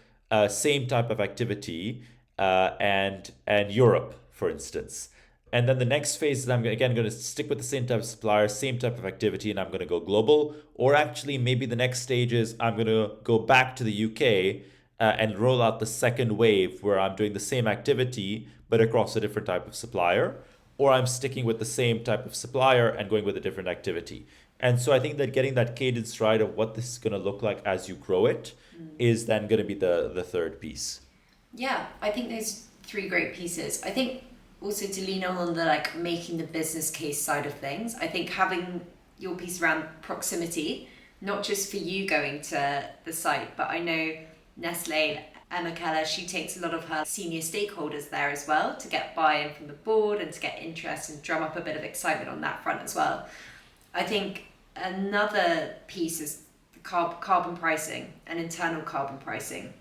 same type of activity, and Europe, for instance. And then the next phase is I'm again going to stick with the same type of supplier, same type of activity, and I'm going to go global. Or actually, maybe the next stage is I'm going to go back to the UK and roll out the second wave where I'm doing the same activity but across a different type of supplier. Or I'm sticking with the same type of supplier and going with a different activity. And so I think that getting that cadence right of what this is going to look like as you grow it is then going to be the third piece. Yeah, I think those three great pieces. I think also to lean on the like making the business case side of things. I think having your piece around proximity, not just for you going to the site, but I know Nestle, Emma Keller, she takes a lot of her senior stakeholders there as well to get buy-in from the board and to get interest and drum up a bit of excitement on that front as well. I think another piece is carbon pricing and internal carbon pricing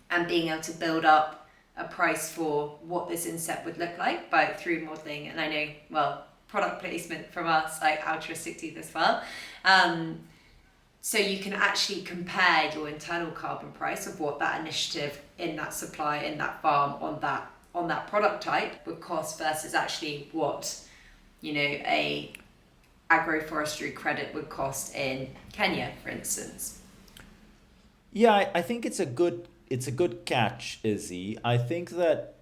and being able to build up a price for what this inset would look like through modelling. And I know, well, product placement from us, like altruistic teeth as well. So you can actually compare your internal carbon price of what that initiative in that supply, in that farm, on that product type would cost versus actually what, a agroforestry credit would cost in Kenya, for instance. Yeah, I think it's a good catch, Izzy. I think that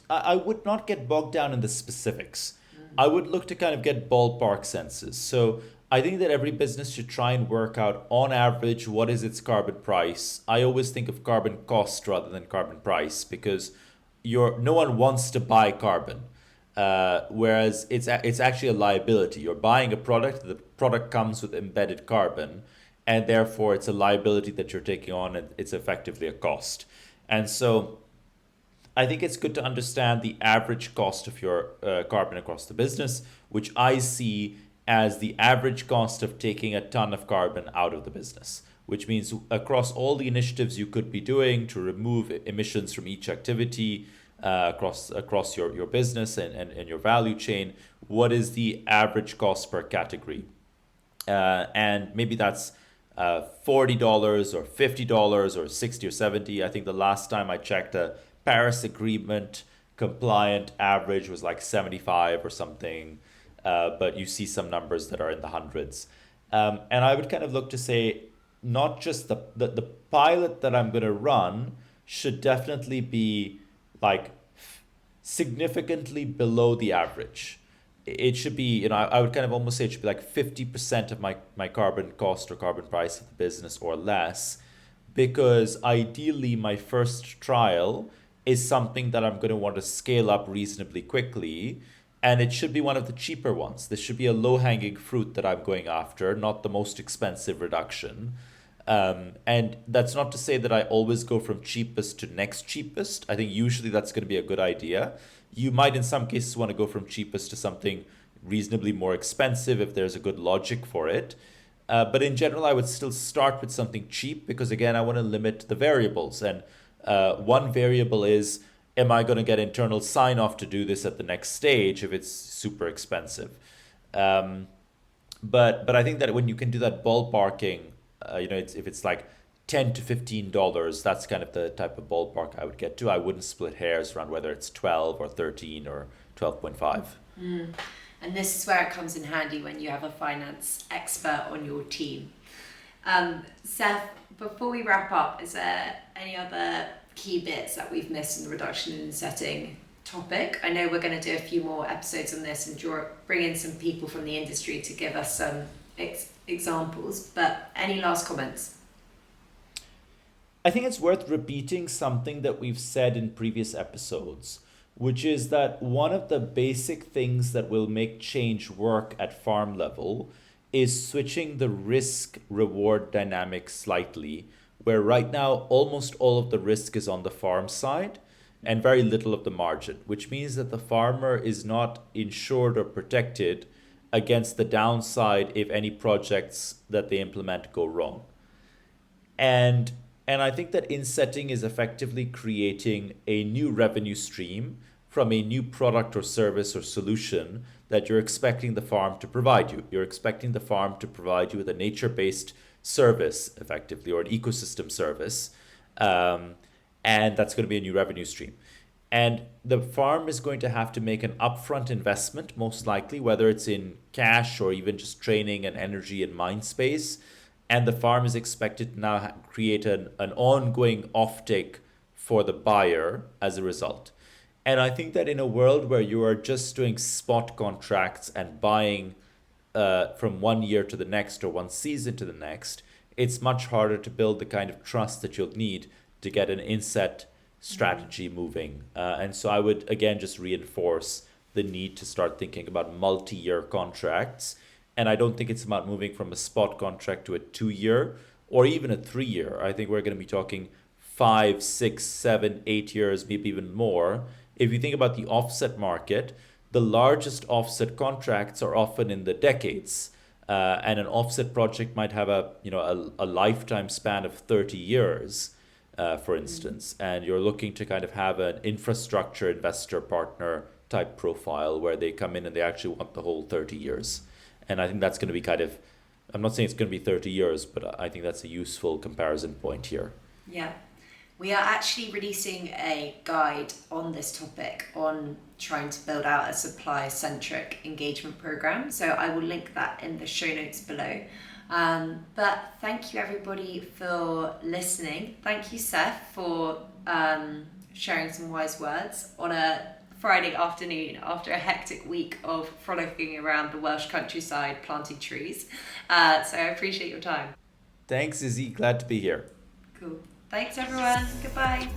I would not get bogged down in the specifics. I would look to kind of get ballpark senses. So I think that every business should try and work out on average what is its carbon price. I always think of carbon cost rather than carbon price because no one wants to buy carbon. Whereas it's actually a liability. You're buying a product, the product comes with embedded carbon, and therefore it's a liability that you're taking on, and it's effectively a cost. And so I think it's good to understand the average cost of your carbon across the business, which I see as the average cost of taking a ton of carbon out of the business, which means across all the initiatives you could be doing to remove emissions from each activity, across your business and your value chain, what is the average cost per category? And maybe that's $40 or $50 or 60 or 70. I think the last time I checked, a Paris Agreement compliant average was like 75 or something, but you see some numbers that are in the hundreds. And I would kind of look to say, not just the pilot that I'm going to run should definitely be like significantly below the average. It should be, I would kind of almost say it should be like 50% of my carbon cost or carbon price of the business or less, because ideally my first trial is something that I'm going to want to scale up reasonably quickly, and it should be one of the cheaper ones. This should be a low-hanging fruit that I'm going after, not the most expensive reduction. And that's not to say that I always go from cheapest to next cheapest. I think usually that's going to be a good idea. You might, in some cases, want to go from cheapest to something reasonably more expensive if there's a good logic for it. But in general, I would still start with something cheap because, again, I want to limit the variables. And one variable is, am I going to get internal sign off to do this at the next stage if it's super expensive? But I think that when you can do that ballparking, if it's like $10 to $15, that's kind of the type of ballpark I would get to. I wouldn't split hairs around whether it's 12 or 13 or 12.5. And this is where it comes in handy when you have a finance expert on your team. Seth, before we wrap up, is there any other key bits that we've missed in the reduction and setting topic? I know we're going to do a few more episodes on this and bring in some people from the industry to give us some examples, but any last comments? I think it's worth repeating something that we've said in previous episodes, which is that one of the basic things that will make change work at farm level is switching the risk reward dynamic slightly, where right now almost all of the risk is on the farm side and very little of the margin, which means that the farmer is not insured or protected against the downside if any projects that they implement go wrong. And I think that insetting is effectively creating a new revenue stream from a new product or service or solution that you're expecting the farm to provide you. You're expecting the farm to provide you with a nature-based service, effectively, or an ecosystem service. And that's going to be a new revenue stream. And the farm is going to have to make an upfront investment, most likely, whether it's in cash or even just training and energy and mind space. And the farm is expected to now create an ongoing offtake for the buyer as a result. And I think that in a world where you are just doing spot contracts and buying from one year to the next or one season to the next, it's much harder to build the kind of trust that you'll need to get an inset strategy moving. And so I would, again, just reinforce the need to start thinking about multi-year contracts. And I don't think it's about moving from a spot contract to a 2-year or even a 3-year. I think we're going to be talking 5, 6, 7, 8 years, maybe even more. If you think about the offset market, the largest offset contracts are often in the decades. And an offset project might have a lifetime span of 30 years, for instance. And you're looking to kind of have an infrastructure investor partner type profile where they come in and they actually want the whole 30 years. And I think that's going to be kind of, I'm not saying it's going to be 30 years, but I think that's a useful comparison point here. Yeah. We are actually releasing a guide on this topic on trying to build out a supply-centric engagement program. So I will link that in the show notes below. But thank you everybody for listening. Thank you, Seth, for sharing some wise words on a Friday afternoon after a hectic week of frolicking around the Welsh countryside planting trees. So I appreciate your time. Thanks, Izzy. Glad to be here. Cool. Thanks, everyone. Goodbye.